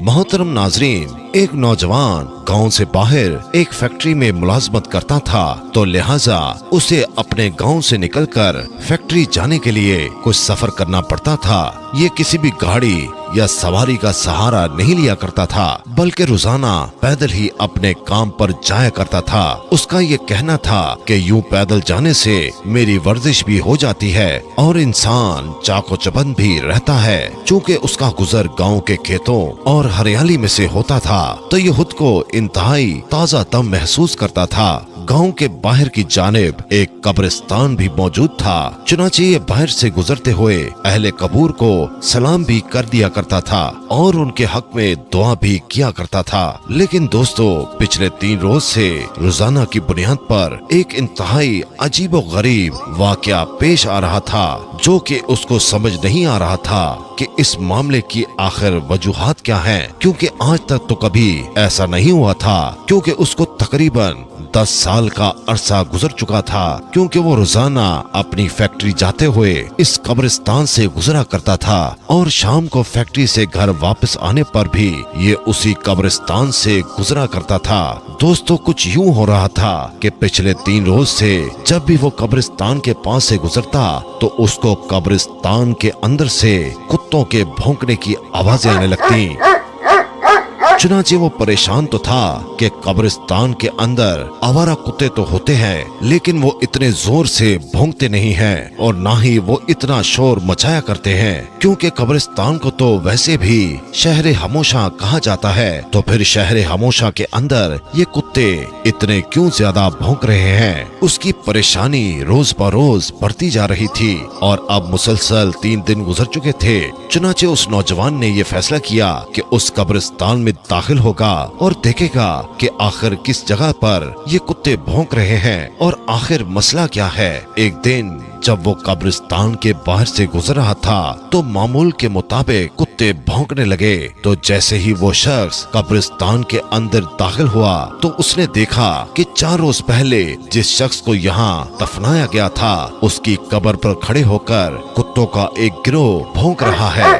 मोहतरम नाजरीन, एक नौजवान गांव से बाहर एक फैक्ट्री में मुलाजमत करता था, तो लिहाजा उसे अपने गांव से निकलकर फैक्ट्री जाने के लिए कुछ सफर करना पड़ता था। ये किसी भी गाड़ी या सवारी का सहारा नहीं लिया करता था, बल्कि रोजाना पैदल ही अपने काम पर जाया करता था। उसका ये कहना था कि यूं पैदल जाने से मेरी वर्जिश भी हो जाती है और इंसान चाको चबंद भी रहता है। चूँकि उसका गुजर गांव के खेतों और हरियाली में से होता था, तो ये खुद को इंतहाई ताजा दम महसूस करता था। गांव के बाहर की जानिब एक कब्रिस्तान भी मौजूद था। चुनांचे ये बाहर से गुजरते हुए अहले कबूर को सलाम भी कर दिया करता था और उनके हक में दुआ भी किया करता था। लेकिन दोस्तों, पिछले 3 रोज से रोजाना की बुनियाद पर एक इंतहाई अजीबो गरीब वाकया पेश आ रहा था, जो कि उसको समझ नहीं आ रहा था कि इस मामले की आखिर वजूहात क्या हैं, क्योंकि आज तक तो कभी ऐसा नहीं हुआ था। क्योंकि उसको तकरीबन 10 साल का अरसा गुजर चुका था, क्योंकि वो रोजाना अपनी फैक्ट्री जाते हुए इस कब्रिस्तान से गुजरा करता था और शाम को फैक्ट्री से घर वापस आने पर भी ये उसी कब्रिस्तान से गुजरा करता था। दोस्तों, कुछ यूं हो रहा था कि पिछले 3 रोज से जब भी वो कब्रिस्तान के पास से गुजरता, तो उसको कब्रिस्तान के अंदर से कुत्तों के भौंकने की आवाजें आने लगती। चुनांचे वो परेशान तो था कि कब्रिस्तान के अंदर आवारा कुत्ते तो होते हैं, लेकिन वो इतने जोर से भौंकते नहीं हैं और ना ही वो इतना शोर मचाया करते हैं। क्योंकि कब्रिस्तान को तो वैसे भी शहर हमोशा कहा जाता है, तो फिर शहर हमोशा के अंदर ये कुत्ते इतने क्यों ज्यादा भौंक रहे हैं? उसकी परेशानी रोज बरोज बढ़ती जा रही थी और अब मुसलसल 3 दिन गुजर चुके थे। चुनांचे उस नौजवान ने ये फैसला किया कि उस कब्रिस्तान में दाखिल होगा और देखेगा कि आखिर किस जगह पर ये कुत्ते भौंक रहे हैं और आखिर मसला क्या है। एक दिन जब वो कब्रिस्तान के बाहर से गुजर रहा था, तो मामूल के मुताबिक कुत्ते भौंकने लगे। तो जैसे ही वो शख्स कब्रिस्तान के अंदर दाखिल हुआ, तो उसने देखा कि 4 रोज पहले जिस शख्स को यहाँ दफनाया गया था, उसकी कब्र पर खड़े होकर कुत्तों का एक गिरोह भौंक रहा है।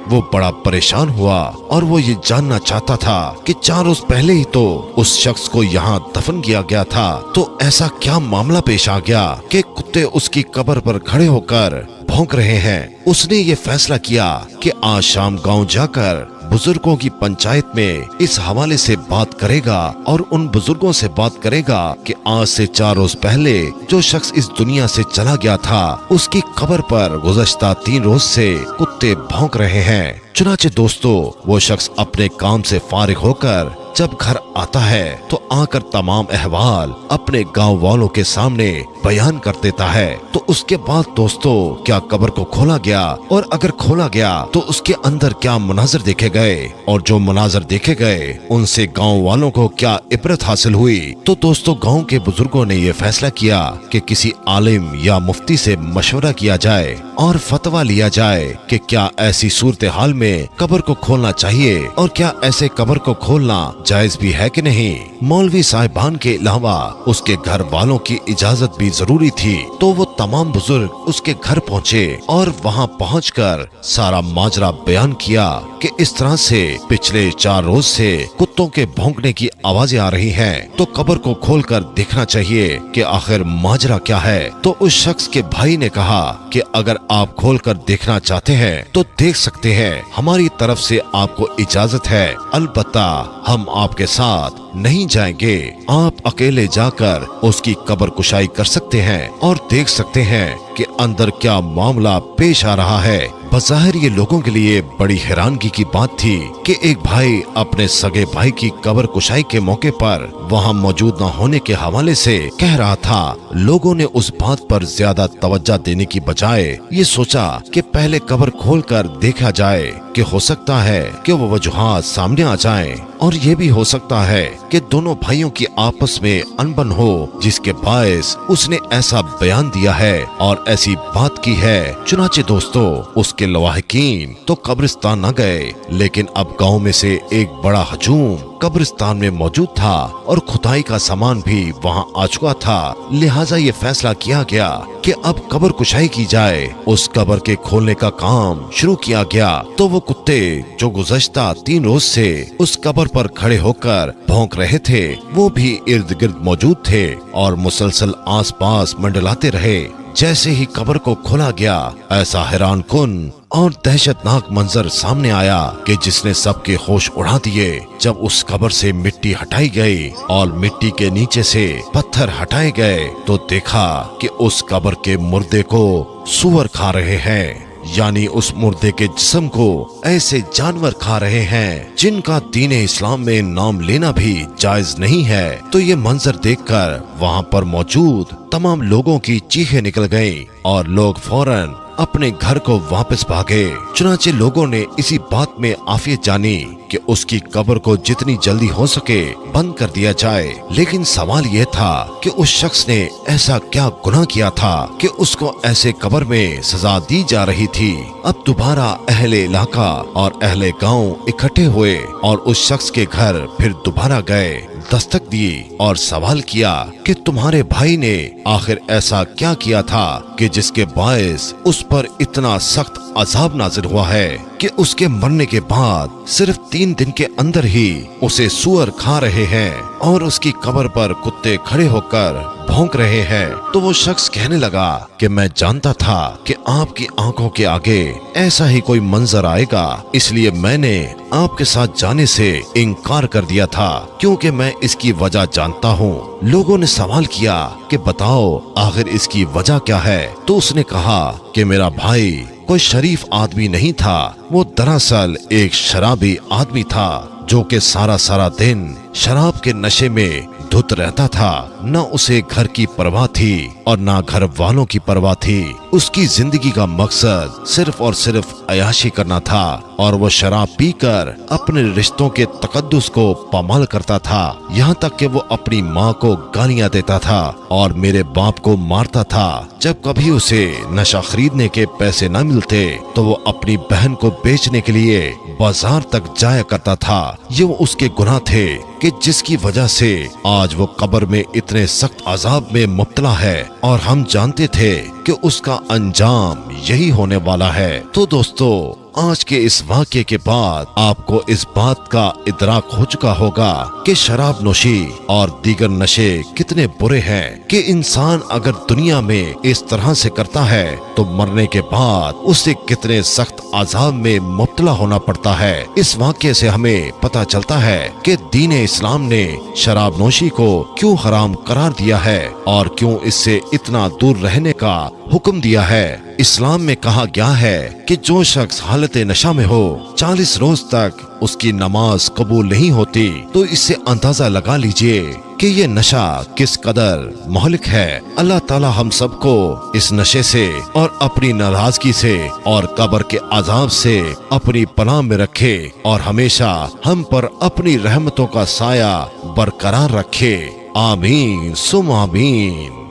वो बड़ा परेशान हुआ और वो ये जानना चाहता था कि 4 रोज पहले ही तो उस शख्स को यहाँ दफन किया गया था, तो ऐसा क्या मामला पेश आ गया कि कुत्ते उसकी कब्र पर खड़े होकर भौंक रहे हैं। उसने ये फैसला किया कि आज शाम गांव जाकर बुजुर्गों की पंचायत में इस हवाले से बात करेगा और उन बुजुर्गों से बात करेगा कि आज से 4 रोज पहले जो शख्स इस दुनिया से चला गया था, उसकी कब्र पर गुज़श्ता 3 रोज से कुत्ते भौंक रहे हैं। चुनांचे दोस्तों, वो शख्स अपने काम से फारिग होकर जब घर आता है, तो आकर तमाम अहवाल अपने गांव वालों के सामने बयान कर देता है। तो उसके बाद दोस्तों, क्या कब्र को खोला गया, और अगर खोला गया तो उसके अंदर क्या मनाजर देखे गए, और जो मनाजर देखे गए उनसे गांव वालों को क्या इबरत हासिल हुई। तो दोस्तों, गांव के बुजुर्गों ने ये फैसला किया कि किसी आलिम या मुफ्ती से मशवरा किया जाए और फतवा लिया जाए कि क्या ऐसी सूरत हाल में कब्र को खोलना चाहिए और क्या ऐसे कब्र को खोलना जायज भी है कि नहीं। मौलवी साहिबान के अलावा उसके घर वालों की इजाजत भी जरूरी थी। तो वो तमाम बुजुर्ग उसके घर पहुँचे और वहाँ पहुँचकर सारा माजरा बयान किया कि इस तरह से पिछले 4 रोज से कुत्तों के भौंकने की आवाजें आ रही हैं, तो कब्र को खोलकर देखना चाहिए कि आखिर माजरा क्या है। तो उस शख्स के भाई ने कहा कि अगर आप खोलकर देखना चाहते हैं तो देख सकते हैं, हमारी तरफ से आपको इजाजत है, अलबत्ता हम आपके साथ नहीं जाएंगे। आप अकेले जाकर उसकी कब्र कुशाई कर सकते हैं और देख सकते हैं कि अंदर क्या मामला पेश आ रहा है। बज़ाहिर ये लोगों के लिए बड़ी हैरानगी की बात थी कि एक भाई अपने सगे भाई की कब्र कुशाई के मौके पर वहाँ मौजूद न होने के हवाले से कह रहा था। लोगों ने उस बात पर ज्यादा तवज्जो देने की बजाय ये सोचा कि पहले कब्र खोलकर देखा जाए कि हो सकता है कि वो वजूहात सामने आ जाएं, और ये भी हो सकता है कि दोनों भाइयों की आपस में अनबन हो, जिसके बायस उसने ऐसा बयान दिया है और ऐसी बात की है। चुनांचे दोस्तों, उसके लवाहिकीन तो कब्रिस्तान न गए, लेकिन अब गांव में से एक बड़ा हजूम कब्रिस्तान में मौजूद था और खुदाई का सामान भी वहां आ चुका था। लिहाजा ये फैसला किया गया कि अब कब्र कुशाई की जाए। उस कब्र के खोलने का काम शुरू किया गया तो वो कुत्ते जो गुज़श्ता 3 रोज से उस कब्र पर खड़े होकर भौंक रहे थे, वो भी इर्द गिर्द मौजूद थे और मुसलसल आसपास मंडलाते रहे। जैसे ही कब्र को खोला गया, ऐसा हैरान कुन और दहशतनाक मंजर सामने आया कि जिसने सबके होश उड़ा दिए। जब उस कब्र से मिट्टी हटाई गई और मिट्टी के नीचे से पत्थर हटाए गए तो देखा कि उस कब्र के मुर्दे को सूअर खा रहे हैं, यानी उस मुर्दे के जिस्म को ऐसे जानवर खा रहे हैं जिनका दीन-ए इस्लाम में नाम लेना भी जायज नहीं है। तो ये मंजर देखकर वहाँ पर मौजूद तमाम लोगों की चीखें निकल गईं और लोग फौरन अपने घर को वापस भागे। चुनाचे लोगों ने इसी बात में आफियत जानी कि उसकी कब्र को जितनी जल्दी हो सके बंद कर दिया जाए। लेकिन सवाल यह था कि उस शख्स ने ऐसा क्या गुनाह किया था कि उसको ऐसे कब्र में सजा दी जा रही थी। अब दोबारा अहले इलाका और अहले गांव इकट्ठे हुए और उस शख्स के घर फिर दोबारा गए, दस्तक दी और सवाल किया कि तुम्हारे भाई ने आखिर ऐसा क्या किया था कि जिसके बायस उस पर इतना सख्त अजाब नाजिल हुआ है कि उसके मरने के बाद सिर्फ 3 दिन के अंदर ही उसे सूअर खा रहे हैं और उसकी कब्र पर कुत्ते खड़े होकर भौंक रहे हैं। तो वो शख्स कहने लगा कि मैं जानता था कि आपकी आंखों के आगे ऐसा ही कोई मंजर आएगा, इसलिए मैंने आपके साथ जाने से इनकार कर दिया था क्योंकि मैं इसकी वजह जानता हूँ। लोगों ने सवाल किया कि बताओ आखिर इसकी वजह क्या है। तो उसने कहा कि मेरा भाई कोई शरीफ आदमी नहीं था, वो दरअसल एक शराबी आदमी था जो कि सारा दिन शराब के नशे में धुत रहता था। न उसे घर की परवाह थी और न घर वालों की परवाह थी। उसकी जिंदगी का मकसद सिर्फ और सिर्फ अयाशी करना था और वो शराब पीकर अपने रिश्तों के तकद्दुस को पामाल करता था। यहाँ तक कि वो अपनी माँ को गालियाँ देता था और मेरे बाप को मारता था। जब कभी उसे नशा खरीदने के पैसे न मिलते तो वो अपनी बहन को बेचने के लिए बाजार तक जाया करता था। ये वो उसके गुनाह थे कि जिसकी वजह से आज वो कब्र में इतने सख्त अजाब में मुब्तला है और हम जानते थे कि उसका अंजाम यही होने वाला है। तो दोस्तों, आज के इस वाक़ये के बाद आपको इस बात का इदराक हो चुका होगा कि शराब नोशी और दीगर नशे कितने बुरे हैं कि इंसान अगर दुनिया में इस तरह से करता है तो मरने के बाद उसे कितने सख्त अजाब में मुब्तला होना पड़ता है। इस वाक़ये से हमें पता चलता है कि दीन-ए इस्लाम ने शराब नोशी को क्यों हराम करार दिया है और क्यों इससे इतना दूर रहने का हुक्म दिया है। इस्लाम में कहा गया है कि जो शख्स हालत नशा में हो 40 रोज तक उसकी नमाज कबूल नहीं होती, तो इससे अंदाजा लगा लीजिए कि ये नशा किस कदर मोहलिक है। अल्लाह ताला हम सबको इस नशे से और अपनी नाराजगी से और कब्र के अजाब से अपनी पनाह में रखे और हमेशा हम पर अपनी रहमतों का साया बरकरार रखे। आमीन सुम आमीन।